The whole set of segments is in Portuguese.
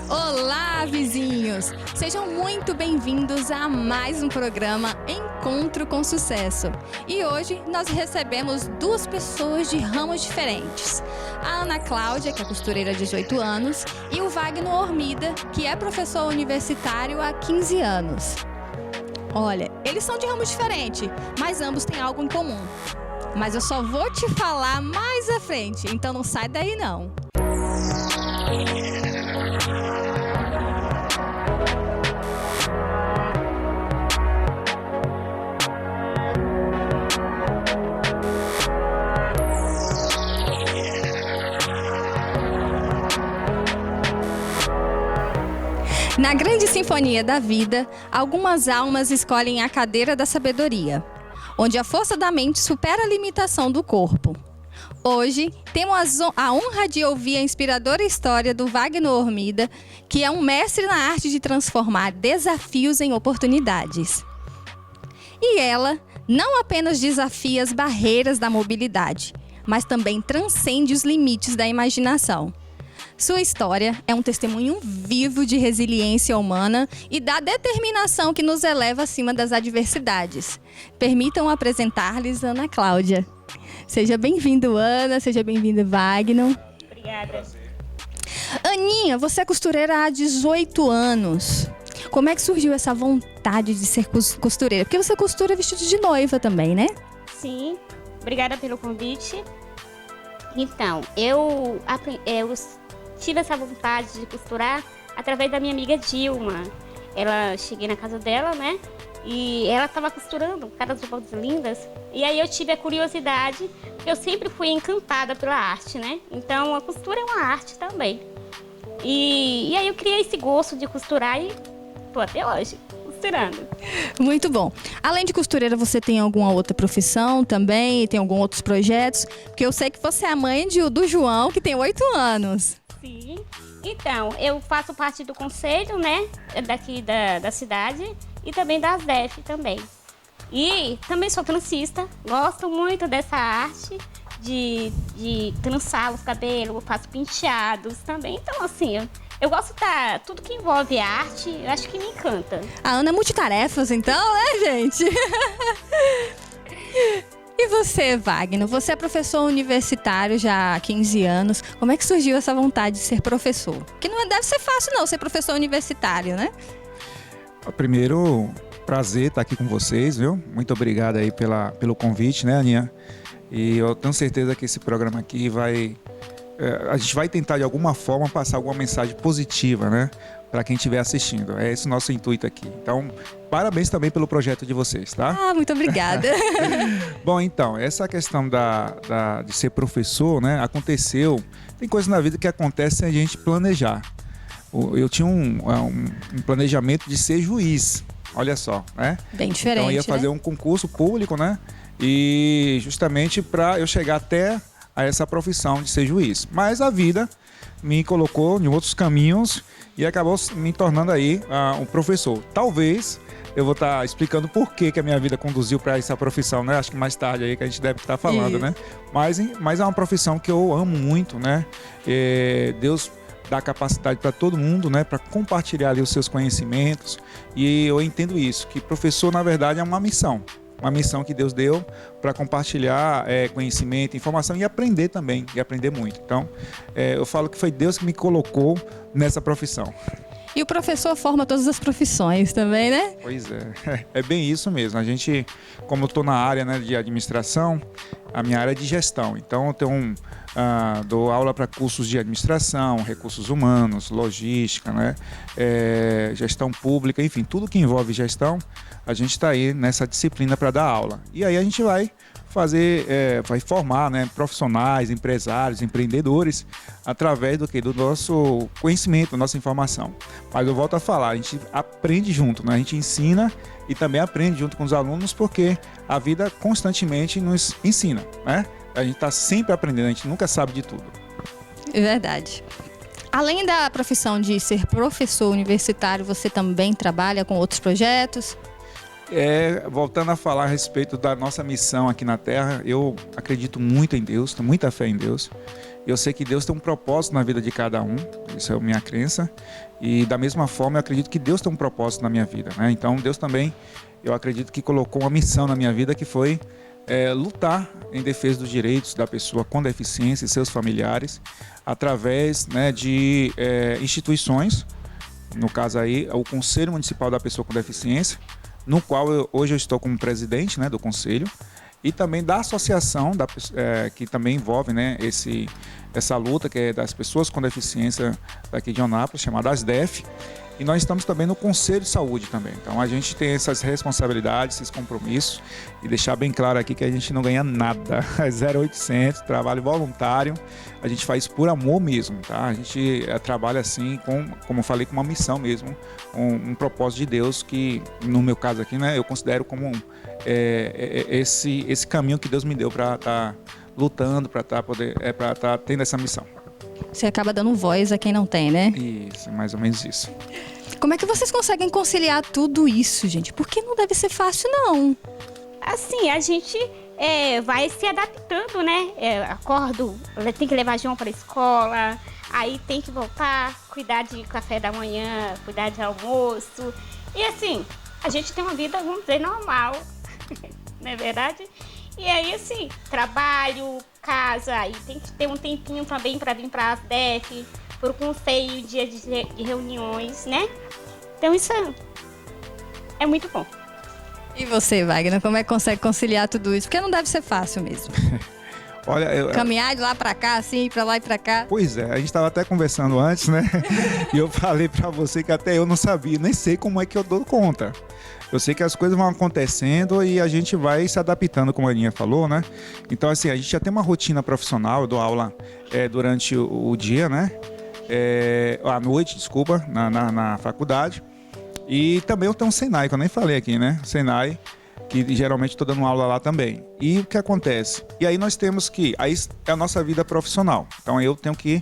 Olá, vizinhos! Sejam muito bem-vindos a mais um programa Encontro com Sucesso. E hoje nós recebemos duas pessoas de ramos diferentes. A Ana Cláudia, que é costureira há 18 anos, e o Wagner Ormida, que é professor universitário há 15 anos. Olha, eles são de ramos diferentes, mas ambos têm algo em comum. Mas eu só vou te falar mais à frente, então não sai daí não. Na grande sinfonia da vida, algumas almas escolhem a cadeira da sabedoria, onde a força da mente supera a limitação do corpo. Hoje, temos a honra de ouvir a inspiradora história do Wagner Ormida, que é um mestre na arte de transformar desafios em oportunidades. E ela não apenas desafia as barreiras da mobilidade, mas também transcende os limites da imaginação. Sua história é um testemunho vivo de resiliência humana e da determinação que nos eleva acima das adversidades. Permitam apresentar-lhes Ana Cláudia. Seja bem-vindo, Ana. Seja bem-vindo, Wagner. Obrigada. Aninha, você é costureira há 18 anos. Como é que surgiu essa vontade de ser costureira? Porque você costura vestido de noiva também, né? Sim, obrigada pelo convite. Então, eu tive essa vontade de costurar através da minha amiga Dilma. Cheguei na casa dela, né? E ela estava costurando cada roupas lindas. E aí eu tive a curiosidade, porque eu sempre fui encantada pela arte, né? Então a costura é uma arte também. E aí eu criei esse gosto de costurar e tô até hoje costurando. Muito bom. Além de costureira, você tem alguma outra profissão também? Tem alguns outros projetos? Porque eu sei que você é a mãe do João, que tem 8 anos. Sim. Então, eu faço parte do conselho, né, daqui da cidade e também da ASDEF também. E também sou transista, gosto muito dessa arte de trançar os cabelos, faço penteados também. Então, assim, eu gosto tudo que envolve arte, eu acho que me encanta. A Ana é multitarefas, então, né, gente? E você, Wagner? Você é professor universitário já há 15 anos. Como é que surgiu essa vontade de ser professor? Que não deve ser fácil, não, ser professor universitário, né? Primeiro, prazer estar aqui com vocês, viu? Muito obrigado aí pelo convite, né, Aninha? E eu tenho certeza que esse programa aqui a gente vai tentar de alguma forma passar alguma mensagem positiva, né? Para quem estiver assistindo. É esse o nosso intuito aqui. Então, parabéns também pelo projeto de vocês, tá? Ah, muito obrigada. Bom, então, essa questão de ser professor, né? Aconteceu. Tem coisas na vida que acontecem sem a gente planejar. Eu tinha um planejamento de ser juiz. Olha só, né? Bem diferente, então, eu ia fazer um concurso público, né? E justamente para eu chegar até a essa profissão de ser juiz. Mas a vida me colocou em outros caminhos e acabou me tornando aí um professor. Talvez eu vou estar explicando por que a minha vida conduziu para essa profissão, né? Acho que mais tarde aí que a gente deve estar falando, né? Mas é uma profissão que eu amo muito, né? Deus dá capacidade para todo mundo, né? Para compartilhar ali os seus conhecimentos. E eu entendo isso, que professor, na verdade, é uma missão. Uma missão que Deus deu para compartilhar conhecimento, informação e aprender também, e aprender muito. Então, eu falo que foi Deus que me colocou nessa profissão. E o professor forma todas as profissões também, né? Pois é, é bem isso mesmo. A gente, como eu estou na área, né, de administração, a minha área é de gestão. Então, eu tenho dou aula para cursos de administração, recursos humanos, logística, né, gestão pública, enfim, tudo que envolve gestão, a gente está aí nessa disciplina para dar aula. E aí a gente vai vai formar, né, profissionais, empresários, empreendedores, através do nosso conhecimento, da nossa informação. Mas eu volto a falar, a gente aprende junto, né? A gente ensina e também aprende junto com os alunos, porque a vida constantemente nos ensina, né? A gente está sempre aprendendo, a gente nunca sabe de tudo. É verdade. Além da profissão de ser professor universitário, você também trabalha com outros projetos? Voltando a falar a respeito da nossa missão aqui na Terra, eu acredito muito em Deus, tenho muita fé em Deus. Eu sei que Deus tem um propósito na vida de cada um, isso é a minha crença. E da mesma forma, eu acredito que Deus tem um propósito na minha vida, né? Então, Deus também, eu acredito que colocou uma missão na minha vida que foi lutar em defesa dos direitos da pessoa com deficiência e seus familiares, através, né, de instituições, no caso aí, o Conselho Municipal da Pessoa com Deficiência, no qual hoje eu estou como presidente, né, do conselho, e também da associação que também envolve, né, essa luta que é das pessoas com deficiência daqui de Eunápolis, chamada ASDEF. E nós estamos também no Conselho de Saúde também. Então a gente tem essas responsabilidades, esses compromissos, e deixar bem claro aqui que a gente não ganha nada. É 0800, trabalho voluntário, a gente faz por amor mesmo, tá? A gente trabalha assim, como eu falei, com uma missão mesmo, um propósito de Deus que, no meu caso aqui, né, eu considero como esse caminho que Deus me deu para estar lutando, para estar tendo essa missão. Você acaba dando voz a quem não tem, né? Isso, mais ou menos isso. Como é que vocês conseguem conciliar tudo isso, gente? Porque não deve ser fácil, não. Assim, a gente vai se adaptando, né? Acordo, tem que levar João para a escola, aí tem que voltar, cuidar de café da manhã, cuidar de almoço. E assim, a gente tem uma vida, vamos dizer, normal, não é verdade? E aí, assim, trabalho, casa, aí tem que ter um tempinho também para vir para a ASDEF, para o conselho, dia de reuniões, né? Então isso é muito bom. E você, Wagner, como é que consegue conciliar tudo isso? Porque não deve ser fácil mesmo. Olha, caminhar de lá para cá, assim, para lá e para cá. Pois é, a gente estava até conversando antes, né? E eu falei para você que até eu não sabia, nem sei como é que eu dou conta. Eu sei que as coisas vão acontecendo e a gente vai se adaptando, como a Aninha falou, né? Então, assim, a gente já tem uma rotina profissional, eu dou aula durante o dia, né? À noite, desculpa, na faculdade. E também eu tenho um Senai, que eu nem falei aqui, né? Senai, que geralmente estou dando aula lá também. E o que acontece? E aí nós temos que... Aí é a nossa vida profissional. Então eu tenho que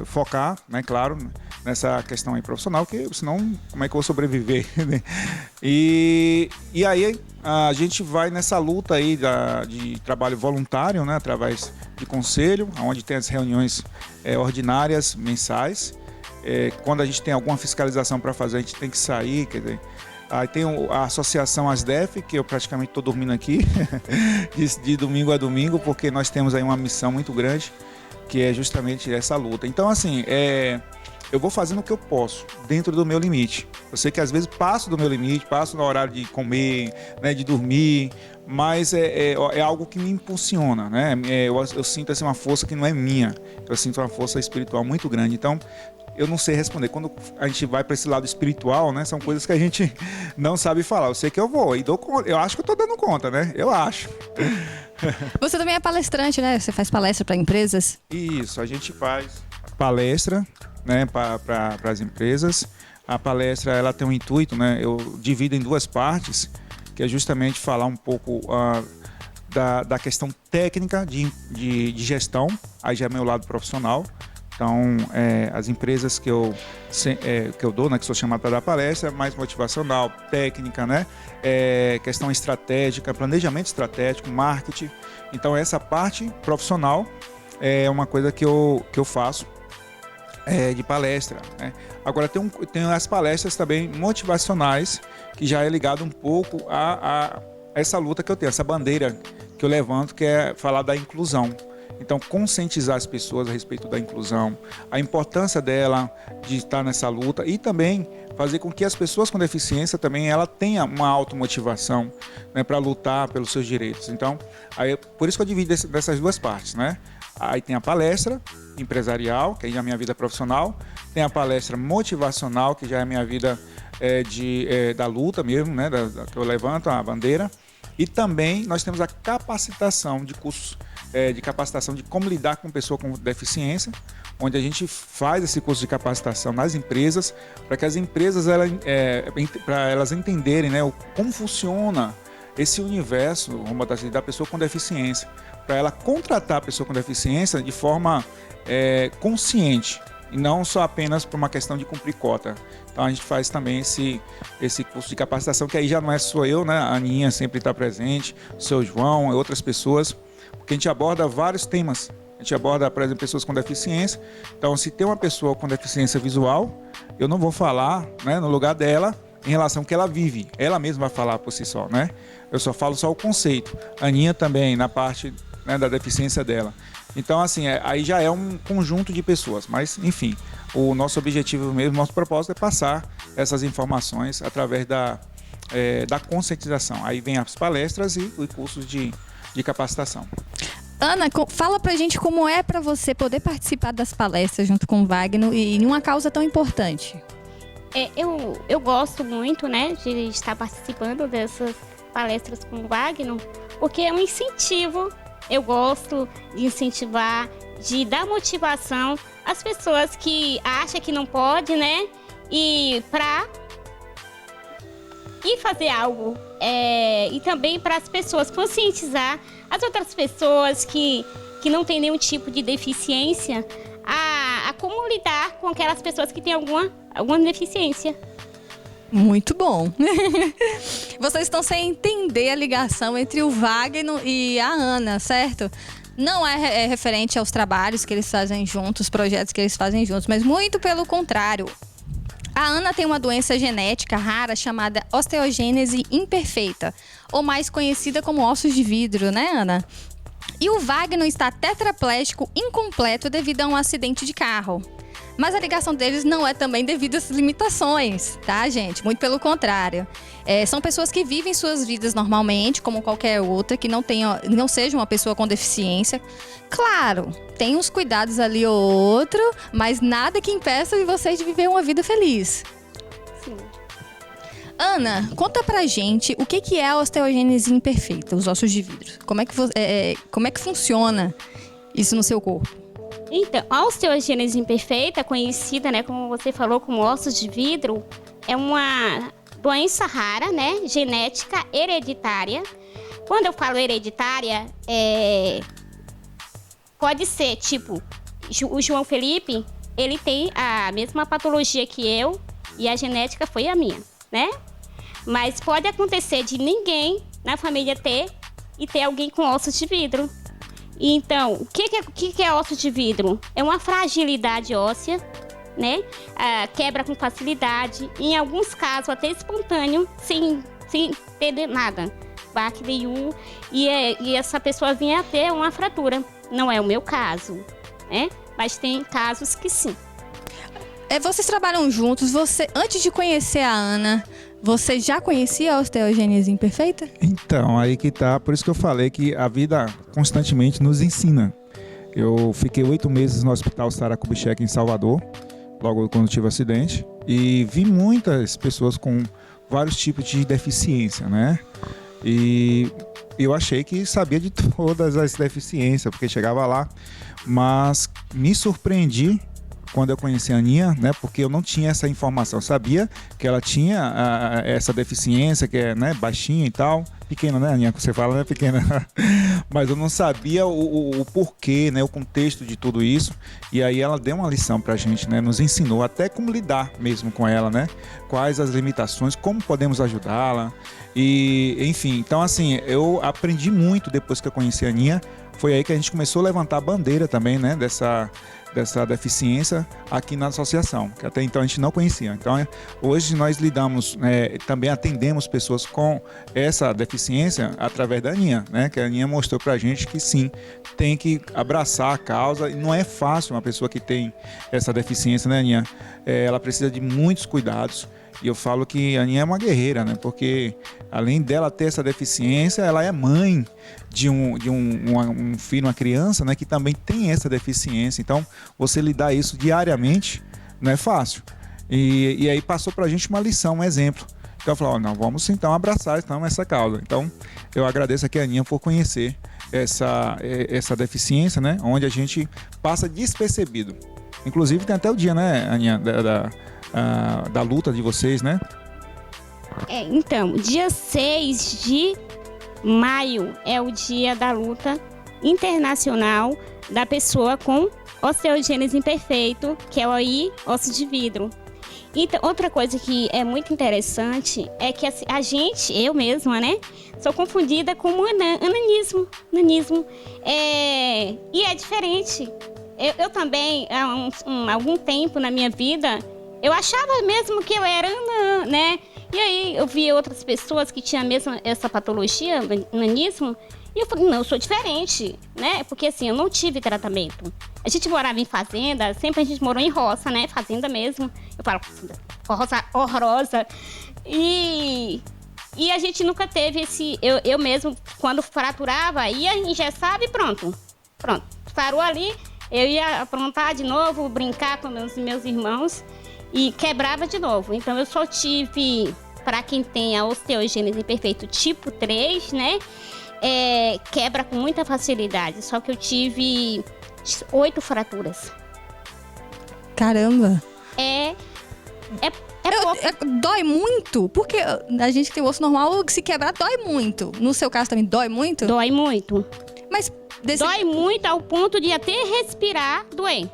focar, né? Claro, nessa questão aí profissional, porque senão como é que eu vou sobreviver? Né? E aí a gente vai nessa luta aí de trabalho voluntário, né? Através de conselho, onde tem as reuniões ordinárias, mensais. Quando a gente tem alguma fiscalização para fazer, a gente tem que sair, quer dizer... Aí tem a associação ASDEF, que eu praticamente estou dormindo aqui, de domingo a domingo, porque nós temos aí uma missão muito grande, que é justamente essa luta. Então, assim, eu vou fazendo o que eu posso, dentro do meu limite. Eu sei que às vezes passo do meu limite, passo no horário de comer, né, de dormir, mas é algo que me impulsiona, né? Eu sinto assim, uma força que não é minha, eu sinto uma força espiritual muito grande. Então, eu não sei responder. Quando a gente vai para esse lado espiritual, né, são coisas que a gente não sabe falar. Eu sei que eu vou e dou conta. Eu acho que eu estou dando conta, né? Eu acho. Você também é palestrante, né? Você faz palestra para empresas? Isso, a gente faz palestra, né, para as empresas. A palestra, ela tem um intuito, né? Eu divido em duas partes, que é justamente falar um pouco da questão técnica de gestão. Aí já é meu lado profissional. Então, as empresas que eu dou, né, que sou chamado para dar palestra, mais motivacional, técnica, né, questão estratégica, planejamento estratégico, marketing. Então, essa parte profissional é uma coisa que eu faço de palestra, né. Agora, tem as palestras também motivacionais, que já é ligado um pouco a essa luta que eu tenho, essa bandeira que eu levanto, que é falar da inclusão. Então, conscientizar as pessoas a respeito da inclusão, a importância dela de estar nessa luta e também fazer com que as pessoas com deficiência também ela tenha uma automotivação, né, para lutar pelos seus direitos. Então, por isso que eu divido dessas duas partes, né? Aí tem a palestra empresarial, que aí é a minha vida profissional, tem a palestra motivacional, que já é a minha vida da luta mesmo, né, que eu levanto a bandeira. E também nós temos a capacitação de cursos de capacitação de como lidar com pessoa com deficiência, onde a gente faz esse curso de capacitação nas empresas, para que as empresas para elas entenderem, né, como funciona esse universo, vamos botar assim, da pessoa com deficiência, para ela contratar a pessoa com deficiência de forma consciente, E não só apenas por uma questão de cumprir cota. Então a gente faz também esse curso de capacitação, que aí já não é só eu, né? A Aninha sempre está presente, o seu João, outras pessoas, porque a gente aborda vários temas. A gente aborda, por exemplo, pessoas com deficiência. Então, se tem uma pessoa com deficiência visual, eu não vou falar, né, no lugar dela em relação ao que ela vive. Ela mesma vai falar por si só, né? Eu só falo só o conceito. A Aninha também, na parte, né, da deficiência dela. Então, assim, aí já é um conjunto de pessoas. Mas, enfim, o nosso objetivo mesmo, nosso propósito é passar essas informações através da conscientização. Aí vem as palestras e os cursos de capacitação. Ana, fala pra gente como é pra você poder participar das palestras junto com o Wagner e em uma causa tão importante. Eu gosto muito, né, de estar participando dessas palestras com o Wagner, porque é um incentivo. Eu gosto de incentivar, de dar motivação às pessoas que acham que não pode, né, e fazer algo. E também para as pessoas conscientizar as outras pessoas que não têm nenhum tipo de deficiência a como lidar com aquelas pessoas que têm alguma deficiência. Muito bom. Vocês estão sem entender a ligação entre o Wagner e a Ana, certo? Não é referente aos trabalhos que eles fazem juntos, os projetos que eles fazem juntos, mas muito pelo contrário. A Ana tem uma doença genética rara chamada osteogênese imperfeita, ou mais conhecida como ossos de vidro, né, Ana? E o Wagner está tetraplégico incompleto devido a um acidente de carro. Mas a ligação deles não é também devido às limitações, tá, gente? Muito pelo contrário. São pessoas que vivem suas vidas normalmente, como qualquer outra, que não seja uma pessoa com deficiência. Claro, tem uns cuidados ali ou outro, mas nada que impeça de vocês de viver uma vida feliz. Sim. Ana, conta pra gente o que é a osteogênese imperfeita, os ossos de vidro. Como é que funciona isso no seu corpo? Então, a osteogênese imperfeita, conhecida, né, como você falou, como ossos de vidro, é uma doença rara, né, genética hereditária. Quando eu falo hereditária, pode ser, tipo, o João Felipe, ele tem a mesma patologia que eu e a genética foi a minha, né? Mas pode acontecer de ninguém na família ter alguém com ossos de vidro. Então, o que é osso de vidro? É uma fragilidade óssea, né? Quebra com facilidade, em alguns casos até espontâneo, sem entender nada. Baque nenhum, e essa pessoa vinha a ter uma fratura. Não é o meu caso, né? Mas tem casos que sim. Vocês trabalham juntos, antes de conhecer a Ana, você já conhecia a osteogênese imperfeita? Então, aí que tá, por isso que eu falei que a vida constantemente nos ensina. Eu fiquei 8 meses no Hospital Sara Kubitschek em Salvador, logo quando tive o acidente, e vi muitas pessoas com vários tipos de deficiência, né? E eu achei que sabia de todas as deficiências, porque chegava lá, mas me surpreendi quando eu conheci a Aninha, né, porque eu não tinha essa informação. Eu sabia que ela tinha essa deficiência, que é, né, baixinha e tal. Pequena, né, Aninha? Você fala, né, pequena. Mas eu não sabia o porquê, né, o contexto de tudo isso. E aí ela deu uma lição pra gente, né, nos ensinou até como lidar mesmo com ela, né? Quais as limitações, como podemos ajudá-la. E, enfim, então assim, eu aprendi muito depois que eu conheci a Aninha. Foi aí que a gente começou a levantar a bandeira também, né, dessa deficiência aqui na associação, que até então a gente não conhecia. Então, hoje nós lidamos, também atendemos pessoas com essa deficiência através da Aninha, né, que a Aninha mostrou pra gente que sim, tem que abraçar a causa, e não é fácil uma pessoa que tem essa deficiência, né, Aninha? Ela precisa de muitos cuidados. E eu falo que a Aninha é uma guerreira, né? Porque além dela ter essa deficiência, ela é mãe de um filho, uma criança, né? Que também tem essa deficiência. Então, você lidar isso diariamente não é fácil. E aí passou pra gente uma lição, um exemplo. Então, eu falei, não, vamos então abraçar essa causa. Então, eu agradeço aqui a Aninha por conhecer essa deficiência, né? Onde a gente passa despercebido. Inclusive, tem até o dia, né, Aninha, da luta de vocês, né? Então, dia 6 de maio é o dia da luta internacional da pessoa com osteogênese imperfeito, que é o OI, osso de vidro. Então, outra coisa que é muito interessante é que a gente, eu mesma, né, sou confundida com nanismo. E é diferente. Eu também, há algum tempo na minha vida, eu achava mesmo que eu era anã, né? E aí eu via outras pessoas que tinham mesmo essa patologia, nanismo, e eu falei, não, eu sou diferente, né? Porque assim, eu não tive tratamento. A gente morava em fazenda, sempre a gente morou em roça, né? Fazenda mesmo. Eu falo, roça horrorosa. E a gente nunca teve esse... Eu mesmo, quando fraturava, ia engessava e pronto. Pronto, parou ali, eu ia aprontar de novo, brincar com meus irmãos e quebrava de novo. Então eu só tive, para quem tem a osteogênese imperfeito tipo 3, né? Quebra com muita facilidade. Só que eu tive 8 fraturas. Caramba! Dói muito? Porque a gente que tem o osso normal, se quebrar, dói muito. No seu caso também, dói muito? Dói muito. Mas dói muito ao ponto de até respirar doer.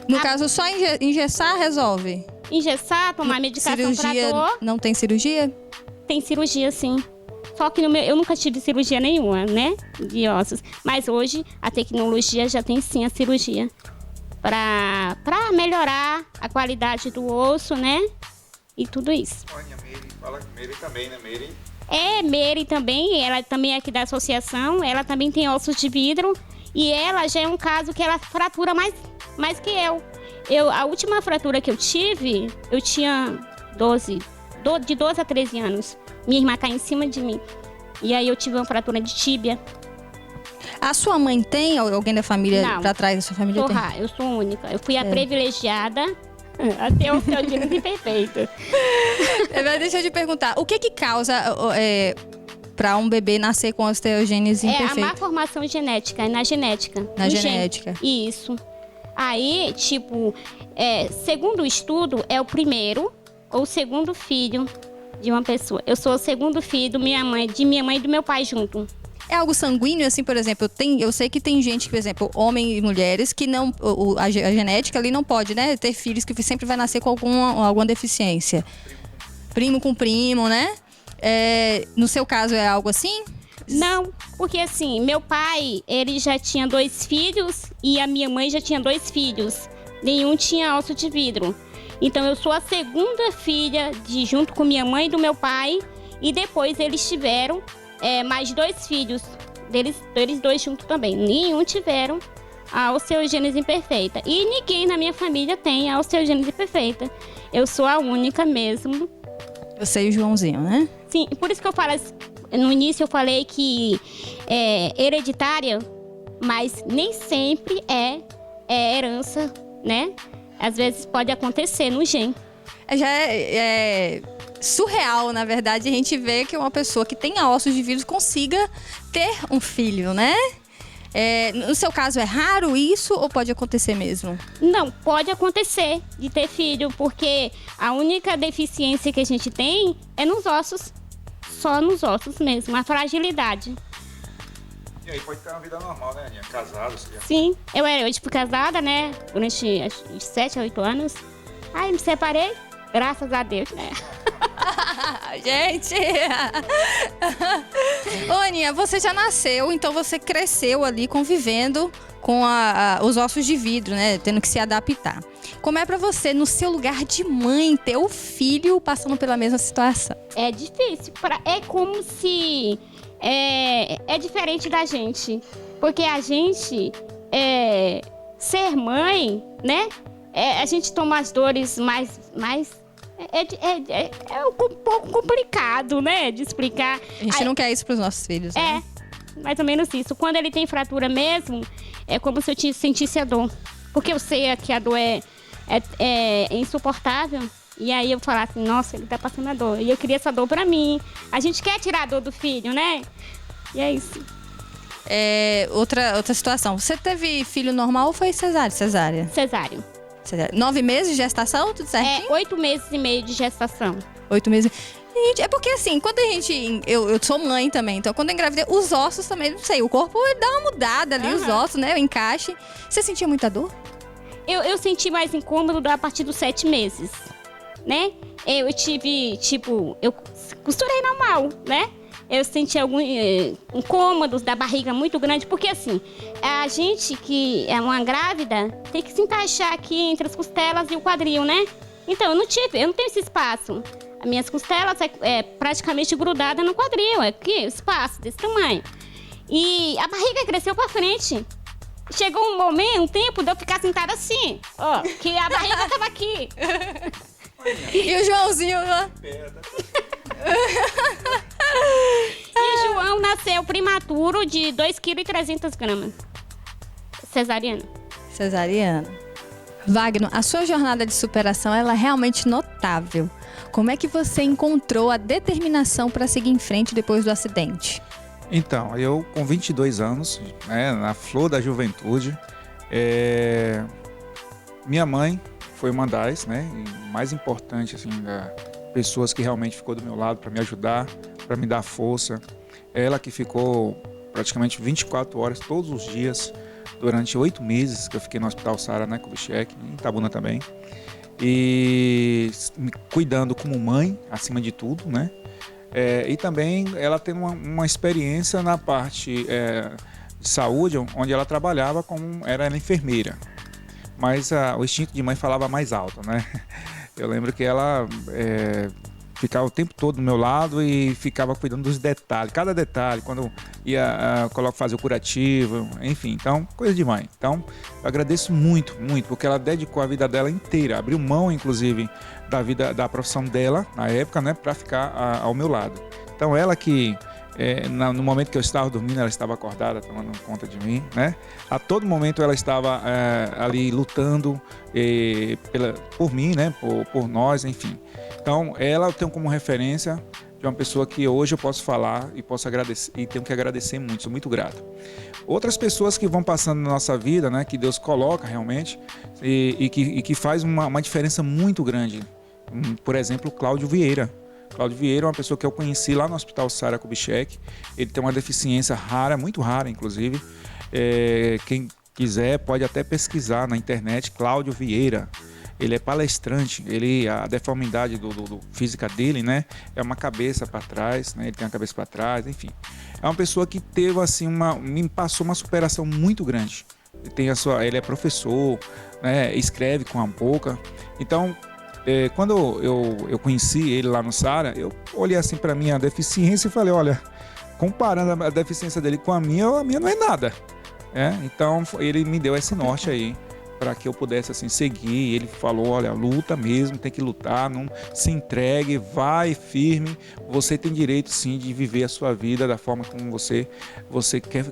No caso, só engessar resolve? Engessar, tomar medicação para dor. Não tem cirurgia? Tem cirurgia, sim. Só que eu nunca tive cirurgia nenhuma, né? De ossos. Mas hoje a tecnologia já tem sim a cirurgia. Para melhorar a qualidade do osso, né? E tudo isso. Olha, fala Meire também, né, Meire? Meire também, ela também é aqui da associação, ela também tem ossos de vidro. E ela já é um caso que ela fratura mais que eu. A última fratura que eu tive, eu tinha de 12 a 13 anos. Minha irmã caiu em cima de mim. E aí eu tive uma fratura de tíbia. A sua mãe tem? Alguém da família? Não, pra trás da sua família tem? Eu sou única. Eu fui a privilegiada até o osteogênese imperfeito. Deixa eu te perguntar, o que causa para um bebê nascer com osteogênese imperfeita? É a má formação genética, na genética. Na genética. Isso. Aí, segundo o estudo, é o primeiro ou o segundo filho de uma pessoa. Eu sou o segundo filho de minha mãe e do meu pai junto. É algo sanguíneo, assim, por exemplo, eu sei que tem gente, por exemplo, homens e mulheres, que não, a genética ali não pode, né, ter filhos que sempre vai nascer com alguma deficiência. Primo com primo, né? No seu caso é algo assim? Não, porque assim, meu pai, ele já tinha 2 filhos e a minha mãe já tinha 2 filhos. Nenhum tinha osso de vidro. Então eu sou a segunda filha junto com minha mãe e do meu pai. E depois eles tiveram mais 2 filhos, deles 2 juntos também. Nenhum tiveram a osteogênese imperfeita. E ninguém na minha família tem a osteogênese perfeita. Eu sou a única mesmo. Você e o Joãozinho, né? Sim, por isso que eu falo, no início eu falei que é hereditária, mas nem sempre é herança, né? Às vezes pode acontecer no gene. Já é surreal, na verdade, a gente vê que uma pessoa que tem ossos de vidro consiga ter um filho, né? No seu caso, é raro isso ou pode acontecer mesmo? Não, pode acontecer de ter filho, porque a única deficiência que a gente tem é nos ossos. Só nos ossos mesmo, a fragilidade. E aí pode ter uma vida normal, né, Aninha? Casada, Sim, eu fui casada, né, durante 7 a 8 anos. Aí me separei, graças a Deus, né? Gente! Ô, Aninha, você já nasceu, então você cresceu ali convivendo com os ossos de vidro, né? Tendo que se adaptar. Como é pra você, no seu lugar de mãe, ter o filho passando pela mesma situação? É difícil. É como se... É diferente da gente. Porque a gente... ser mãe, né? A gente toma as dores mais um pouco complicado, né? De explicar. A gente não quer isso pros nossos filhos, né? Mais ou menos isso. Quando ele tem fratura mesmo, é como se eu sentisse a dor. Porque eu sei que a dor é insuportável. E aí eu falar assim, nossa, ele tá passando a dor. E eu queria essa dor pra mim. A gente quer tirar a dor do filho, né? E é isso. Outra situação. Você teve filho normal ou foi cesárea? Cesáreo. 9 meses de gestação, tudo certinho? 8 meses e meio de gestação. 8 meses. Gente, é porque assim, quando a gente... Eu sou mãe também, então quando eu engravidei, os ossos também, não sei, o corpo dá uma mudada ali, os ossos, né, o encaixe. Você sentia muita dor? Eu senti mais incômodo a partir dos 7 meses, né? Eu tive, tipo, eu costurei normal, né? Eu senti alguns incômodos da barriga muito grande, porque assim, a gente que é uma grávida tem que se encaixar aqui entre as costelas e o quadril, né? Então, eu não tenho esse espaço. As minhas costelas é praticamente grudada no quadril, é aqui, espaço desse tamanho. E a barriga cresceu pra frente. Chegou um tempo de eu ficar sentada assim, ó, que a barriga tava aqui. E o Joãozinho lá? E o João nasceu prematuro de 2,3 kg. Cesariana. Cesariana. Wagner, a sua jornada de superação ela é realmente notável. Como é que você encontrou a determinação para seguir em frente depois do acidente? Então, eu com 22 anos, né, na flor da juventude, minha mãe foi uma das, né, e mais importante, assim, pessoas que realmente ficou do meu lado para me ajudar, para me dar força. Ela que ficou praticamente 24 horas todos os dias, durante 8 meses que eu fiquei no Hospital Sara, né, Kubitschek, em Itabuna também. E me cuidando como mãe, acima de tudo, né? E também ela tem uma experiência na parte de saúde, onde ela trabalhava era enfermeira. Mas o instinto de mãe falava mais alto, né? Eu lembro que ela ficava o tempo todo do meu lado e ficava cuidando dos detalhes, cada detalhe, quando ia fazer o curativo, enfim, então, coisa de mãe. Então, eu agradeço muito, muito, porque ela dedicou a vida dela inteira, abriu mão, inclusive, da profissão dela, na época, né, para ficar ao meu lado. Então, ela que, no momento que eu estava dormindo, ela estava acordada, tomando conta de mim, né? A todo momento ela estava ali lutando por mim, né, por nós, enfim. Então, ela eu tenho como referência de uma pessoa que hoje eu posso falar e posso agradecer, e tenho que agradecer muito, sou muito grato. Outras pessoas que vão passando na nossa vida, né, que Deus coloca realmente e que faz uma diferença muito grande. Por exemplo, Cláudio Vieira. Cláudio Vieira é uma pessoa que eu conheci lá no Hospital Sara Kubitschek. Ele tem uma deficiência rara, muito rara, inclusive. Quem quiser pode até pesquisar na internet, Cláudio Vieira. Ele é palestrante, a deformidade do física dele, né, é uma cabeça para trás, né, ele tem a cabeça para trás, enfim. É uma pessoa que teve, assim, me passou uma superação muito grande. Ele é professor, né, escreve com a boca. Então, quando eu conheci ele lá no Sara, eu olhei assim para minha deficiência e falei, olha, comparando a deficiência dele com a minha não é nada. Então, ele me deu esse norte aí, para que eu pudesse assim seguir. Ele falou, olha, luta mesmo, tem que lutar, não se entregue, vai firme, você tem direito sim de viver a sua vida da forma como você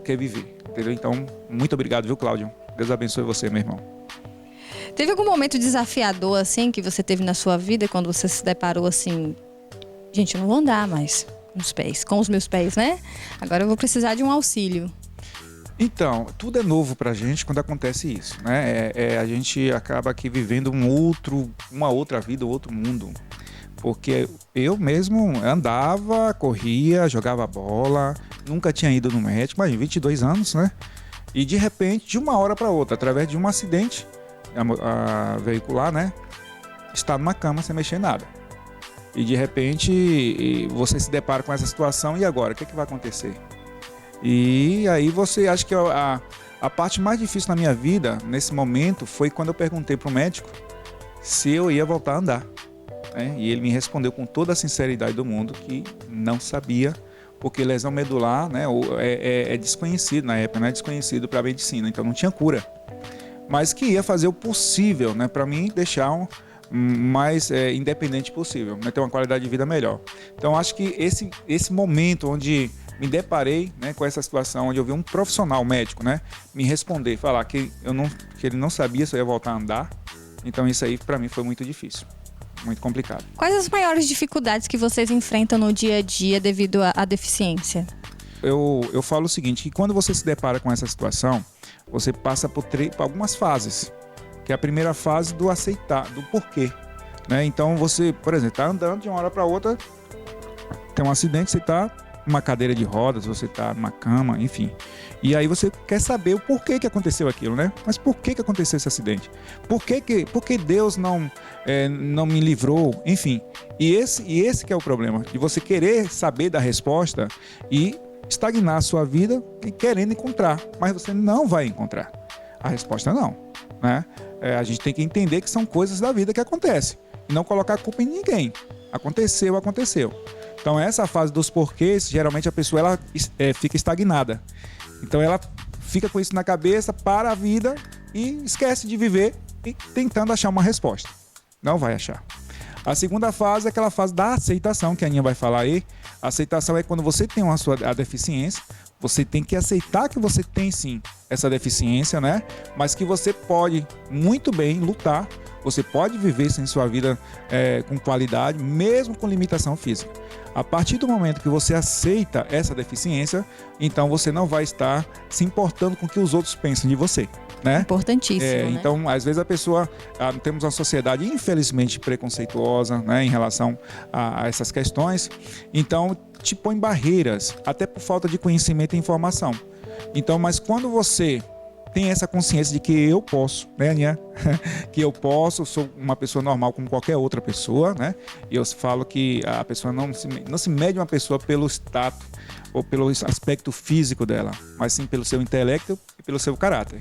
quer viver, entendeu? Então, muito obrigado, viu, Cláudio? Deus abençoe você, meu irmão. Teve algum momento desafiador assim que você teve na sua vida quando você se deparou assim, gente, eu não vou andar mais com os meus pés, né? Agora eu vou precisar de um auxílio. Então, tudo é novo pra gente quando acontece isso, né? A gente acaba aqui vivendo uma outra vida, outro mundo. Porque eu mesmo andava, corria, jogava bola, nunca tinha ido no médico, mas 22 anos, né? E de repente, de uma hora para outra, através de um acidente veicular, né? Está numa cama sem mexer em nada. E de repente, você se depara com essa situação, e agora? O que vai acontecer? E aí você acha que a parte mais difícil na minha vida, nesse momento, foi quando eu perguntei para o médico se eu ia voltar a andar. Né? E ele me respondeu com toda a sinceridade do mundo que não sabia, porque lesão medular, né, é desconhecido na época, né, desconhecido para a medicina, então não tinha cura. Mas que ia fazer o possível, né, para mim deixar mais independente possível, né, ter uma qualidade de vida melhor. Então acho que esse momento onde me deparei, né, com essa situação, onde eu vi um profissional médico, né, me responder, falar que ele não sabia se eu ia voltar a andar, então isso aí para mim foi muito difícil, muito complicado. Quais as maiores dificuldades que vocês enfrentam no dia a dia devido à deficiência? Eu falo o seguinte, que quando você se depara com essa situação, você passa por algumas fases, que é a primeira fase do aceitar, do porquê, né? Então você, por exemplo, está andando de uma hora para outra, tem um acidente, você está numa cadeira de rodas, você está numa cama, enfim. E aí você quer saber o porquê que aconteceu aquilo, né? Mas por que aconteceu esse acidente? Por que Deus não me livrou? Enfim, e esse que é o problema, de você querer saber da resposta e estagnar a sua vida querendo encontrar, mas você não vai encontrar. A resposta não, né? A gente tem que entender que são coisas da vida que acontecem e não colocar a culpa em ninguém. Aconteceu. Então essa fase dos porquês, geralmente a pessoa ela fica estagnada. Então ela fica com isso na cabeça, para a vida e esquece de viver e tentando achar uma resposta. Não vai achar. A segunda fase é aquela fase da aceitação, que a Aninha vai falar aí. A aceitação é quando você tem a deficiência, você tem que aceitar que você tem sim essa deficiência, né? Mas que você pode muito bem lutar, você pode viver sem sua vida com qualidade, mesmo com limitação física. A partir do momento que você aceita essa deficiência, então você não vai estar se importando com o que os outros pensam de você, né? Importantíssimo, né? Então, às vezes a pessoa... temos uma sociedade infelizmente preconceituosa, né, em relação a essas questões. Então, te põe barreiras, até por falta de conhecimento e informação. Então, mas quando você tem essa consciência de que eu posso, né, Aninha? Que eu posso, sou uma pessoa normal como qualquer outra pessoa, né? E eu falo que a pessoa não se mede uma pessoa pelo status ou pelo aspecto físico dela, mas sim pelo seu intelecto e pelo seu caráter.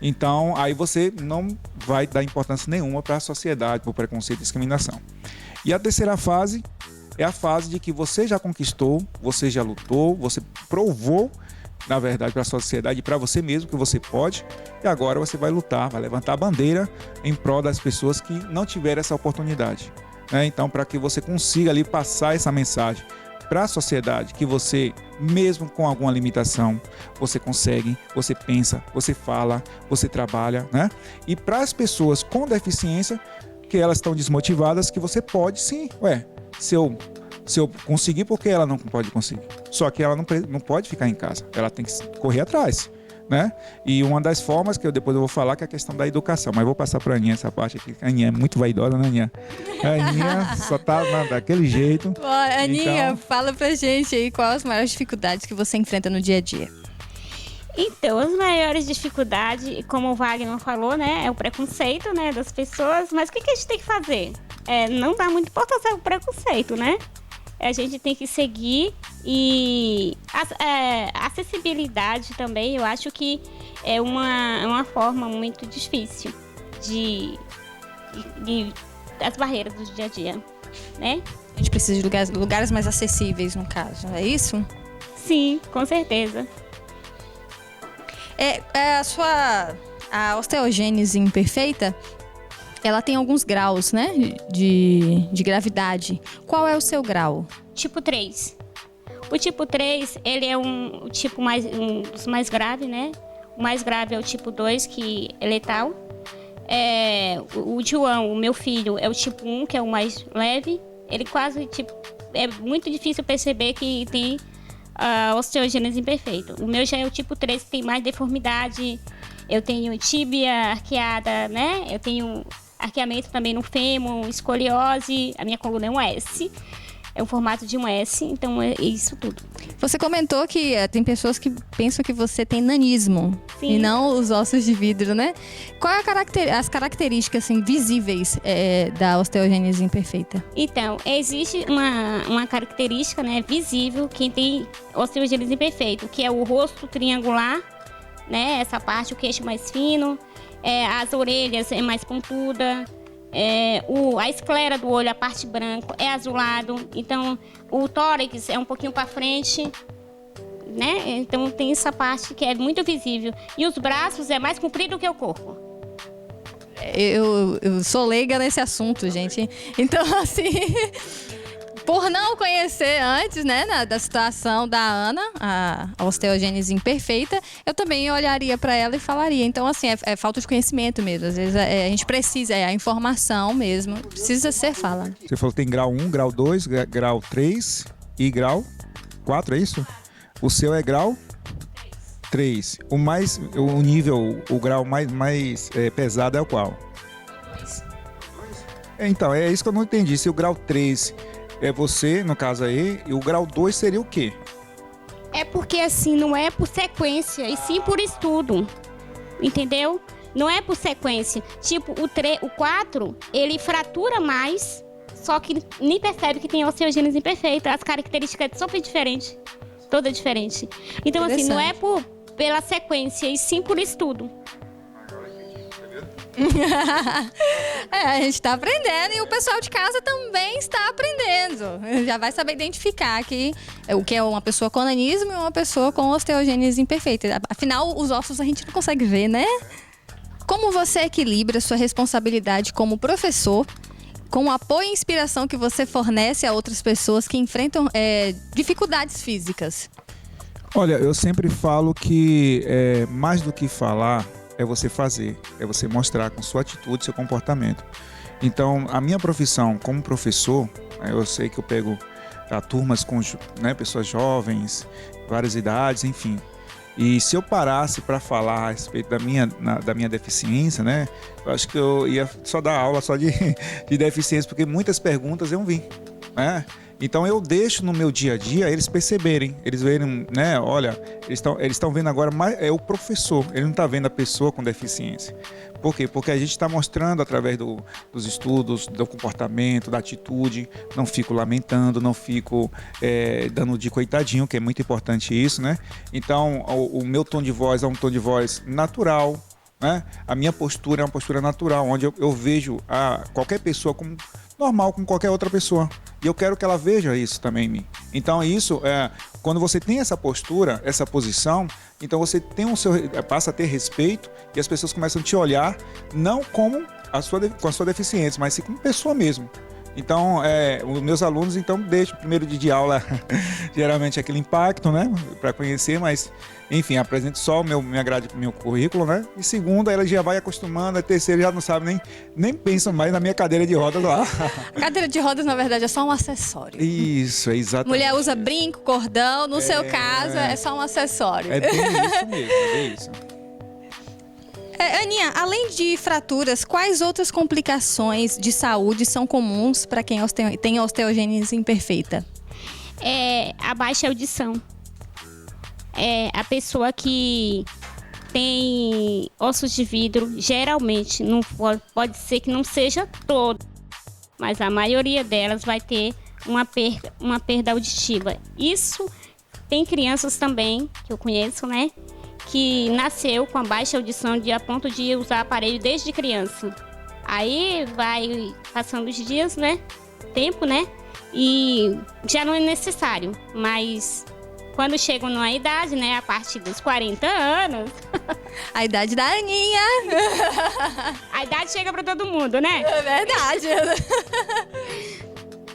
Então, aí você não vai dar importância nenhuma para a sociedade, para o preconceito e discriminação. E a terceira fase é a fase de que você já conquistou, você já lutou, você provou, na verdade, para a sociedade e para você mesmo que você pode, e agora você vai lutar, vai levantar a bandeira em prol das pessoas que não tiveram essa oportunidade, né? Então, para que você consiga ali passar essa mensagem para a sociedade, que você, mesmo com alguma limitação, você consegue, você pensa, você fala, você trabalha, né? E para as pessoas com deficiência, que elas estão desmotivadas, que você pode sim, se eu conseguir, por que ela não pode conseguir? Só que ela não pode ficar em casa, ela tem que correr atrás, né? E uma das formas que depois eu vou falar que é a questão da educação, mas vou passar para a Aninha essa parte aqui, a Aninha é muito vaidosa, né, Aninha? A Aninha só tá daquele jeito. Bom, Aninha, então... fala pra gente aí quais as maiores dificuldades que você enfrenta no dia a dia. Então, as maiores dificuldades, como o Wagner falou, né, é o preconceito, né, das pessoas. Mas o que a gente tem que fazer? Não dá muita importância ao preconceito, né? A gente tem que seguir e a acessibilidade também, eu acho que é uma forma muito difícil de as barreiras do dia a dia, né? A gente precisa de lugares mais acessíveis, no caso, é isso? Sim, com certeza. A osteogênese imperfeita, ela tem alguns graus, né, de gravidade. Qual é o seu grau? Tipo 3. O tipo 3, ele é um dos mais graves, né? O mais grave é o tipo 2, que é letal. O João, o meu filho, é o tipo 1, que é o mais leve. Ele quase, é muito difícil perceber que tem osteogênese imperfeita. O meu já é o tipo 3, que tem mais deformidade. Eu tenho tíbia arqueada, né? Eu tenho arqueamento também no fêmur, escoliose. A minha coluna é um S. É o formato de um S, então é isso tudo. Você comentou que tem pessoas que pensam que você tem nanismo. Sim. E não os ossos de vidro, né? Qual é as características assim, visíveis da osteogênese imperfeita? Então, existe uma característica, né, visível quem tem osteogênese imperfeita, que é o rosto triangular, né? Essa parte, o queixo mais fino, as orelhas é mais pontuda. A esclera do olho, a parte branca, é azulado. Então, o tórax é um pouquinho para frente, né? Então, tem essa parte que é muito visível. E os braços é mais comprido que o corpo. Eu sou leiga nesse assunto, gente. Então, assim... Por não conhecer antes, né, da situação da Ana, a osteogênese imperfeita, eu também olharia para ela e falaria. Então, assim, é falta de conhecimento mesmo. Às vezes a gente precisa, a informação mesmo, precisa ser falada. Você falou que tem grau 1, grau 2, grau 3 e grau 4, é isso? O seu é grau 3. O grau mais pesado é o qual? 2. Então, é isso que eu não entendi. Se o grau 3... é você, no caso aí, e o grau 2 seria o quê? É porque assim, não é por sequência, e sim por estudo. Entendeu? Não é por sequência. Tipo, o 4, ele fratura mais, só que nem percebe que tem osteogênese imperfeita. As características são super diferentes. Toda diferente. Então, assim, não é pela sequência, e sim por estudo. A gente está aprendendo e o pessoal de casa também está aprendendo. Já vai saber identificar que o que é uma pessoa com nanismo e uma pessoa com osteogênese imperfeita. Afinal, os ossos a gente não consegue ver, né? Como você equilibra sua responsabilidade como professor com o apoio e inspiração que você fornece a outras pessoas que enfrentam dificuldades físicas? Olha, eu sempre falo que mais do que falar é você fazer, é você mostrar com sua atitude, seu comportamento. Então, a minha profissão como professor, eu sei que eu pego turmas com pessoas jovens, várias idades, enfim. E se eu parasse para falar a respeito da minha deficiência, né? Eu acho que eu ia só dar aula só de deficiência, porque muitas perguntas eu vi, né? Então eu deixo no meu dia a dia eles perceberem, eles verem, né? Olha, eles estão vendo agora mais é o professor, ele não está vendo a pessoa com deficiência. Por quê? Porque a gente está mostrando através dos estudos, do comportamento, da atitude, não fico lamentando, não fico dando de coitadinho, que é muito importante isso, né? Então o meu tom de voz é um tom de voz natural, né? A minha postura é uma postura natural, onde eu vejo qualquer pessoa como normal, como qualquer outra pessoa. E eu quero que ela veja isso também em mim. Então isso quando você tem essa postura, essa posição, então você tem passa a ter respeito e as pessoas começam a te olhar não como com a sua deficiência, mas sim como pessoa mesmo. Então, os meus alunos, então, deixam primeiro de aula, geralmente aquele impacto, né, para conhecer, mas, enfim, apresento só meu currículo, né, e segundo, ela já vai acostumando, a terceiro já não sabe nem pensam mais na minha cadeira de rodas lá. A cadeira de rodas, na verdade, é só um acessório. Isso, é exatamente. Mulher usa brinco, cordão, no seu caso, é só um acessório. É bem isso mesmo, é bem isso. Aninha, além de fraturas, quais outras complicações de saúde são comuns para quem tem osteogênese imperfeita? A baixa audição. A pessoa que tem ossos de vidro, geralmente, não pode ser que não seja todo, mas a maioria delas vai ter uma perda auditiva. Isso tem crianças também, que eu conheço, né? Que nasceu com a baixa audição a ponto de usar aparelho desde criança. Aí vai passando os dias, né? Tempo, né? E já não é necessário. Mas quando chegam numa idade, né? A partir dos 40 anos... A idade da Aninha. A idade chega para todo mundo, né? É verdade.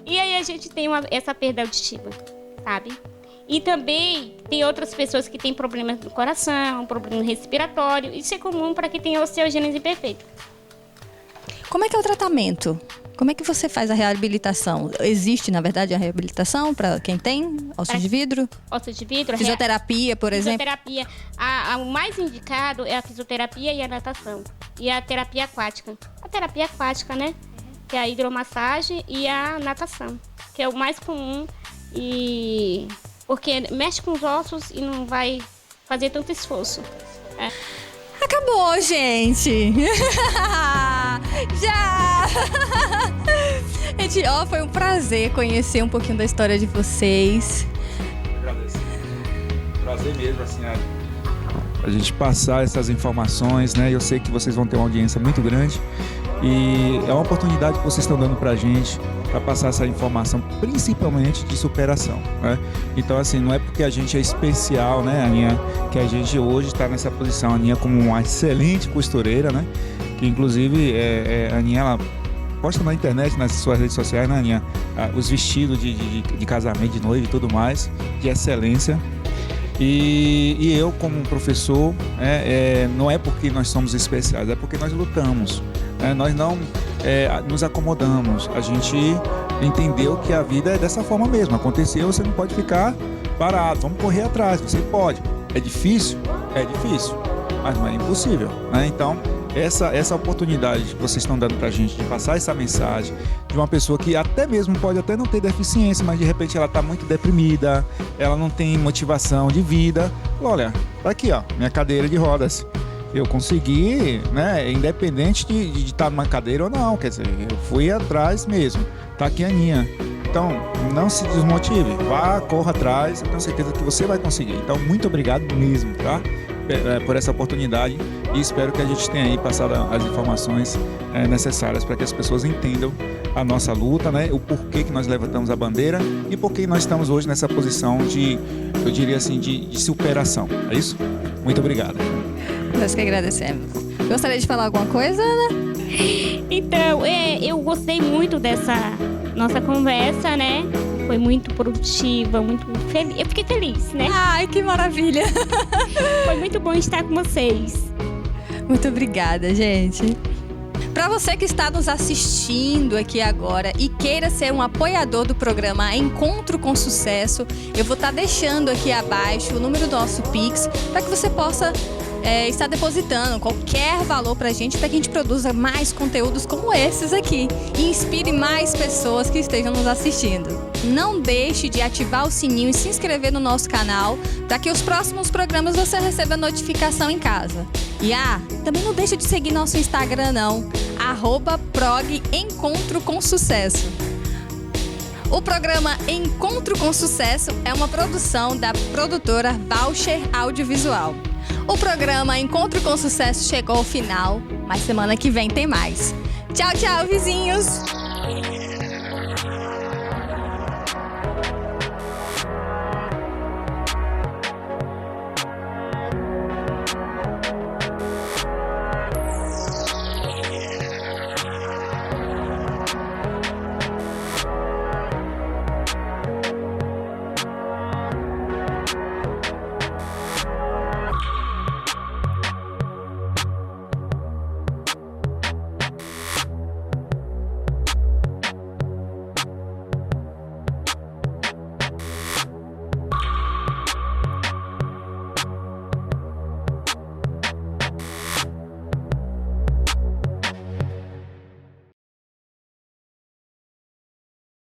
E aí a gente tem essa perda auditiva, sabe? E também tem outras pessoas que têm problemas no coração, problema respiratório. Isso é comum para quem tem osteogênese imperfeita. Como é que é o tratamento? Como é que você faz a reabilitação? Existe, na verdade, a reabilitação para quem tem osso de vidro? Osso de vidro. Fisioterapia, por exemplo? Fisioterapia. O mais indicado é a fisioterapia e a natação. E a terapia aquática. A terapia aquática, né? Que é a hidromassagem e a natação. Que é o mais comum porque mexe com os ossos e não vai fazer tanto esforço. Acabou, gente! Já! Gente, foi um prazer conhecer um pouquinho da história de vocês. Agradeço. Prazer mesmo, assim, a gente passar essas informações, né? Eu sei que vocês vão ter uma audiência muito grande e é uma oportunidade que vocês estão dando pra gente para passar essa informação, principalmente de superação, né? Então, assim, não é porque a gente é especial, né, Aninha, que a gente hoje está nessa posição. A Aninha como uma excelente costureira, né? Que, inclusive, a Aninha, ela posta na internet, nas suas redes sociais, né, Aninha? Os vestidos de casamento, de noiva e tudo mais, de excelência. E eu, como professor, não é porque nós somos especiais, é porque nós lutamos. Nós não nos acomodamos. A gente entendeu que a vida é dessa forma mesmo. Aconteceu, você não pode ficar parado. Vamos correr atrás, você pode. É difícil? É difícil, mas não é impossível, né? Então, essa oportunidade que vocês estão dando pra gente de passar essa mensagem de uma pessoa que até mesmo pode até não ter deficiência, mas de repente ela tá muito deprimida, ela não tem motivação de vida. Olha, tá aqui, ó, minha cadeira de rodas. Eu consegui, né, independente de estar numa cadeira ou não, quer dizer, eu fui atrás mesmo. Tá aqui a Aninha. Então, não se desmotive, vá, corra atrás, eu tenho certeza que você vai conseguir. Então, muito obrigado mesmo, tá? Por essa oportunidade e espero que a gente tenha aí passado as informações necessárias para que as pessoas entendam a nossa luta, né? O porquê que nós levantamos a bandeira e por que nós estamos hoje nessa posição de, eu diria assim, de superação. É isso? Muito obrigado. Nós que agradecemos. Gostaria de falar alguma coisa, Ana? Então, eu gostei muito dessa nossa conversa, né? Foi muito produtiva, muito feliz. Eu fiquei feliz, né? Ai, que maravilha! Foi muito bom estar com vocês. Muito obrigada, gente. Para você que está nos assistindo aqui agora e queira ser um apoiador do programa Encontro com Sucesso, eu vou estar deixando aqui abaixo o número do nosso Pix para que você possa estar depositando qualquer valor pra gente, para que a gente produza mais conteúdos como esses aqui e inspire mais pessoas que estejam nos assistindo. Não deixe de ativar o sininho e se inscrever no nosso canal para que os próximos programas você receba notificação em casa. E também não deixe de seguir nosso Instagram não, @prog Encontro com Sucesso. O programa Encontro com Sucesso é uma produção da produtora Voucher Audiovisual. O programa Encontro com Sucesso chegou ao final, mas semana que vem tem mais. Tchau, tchau, vizinhos!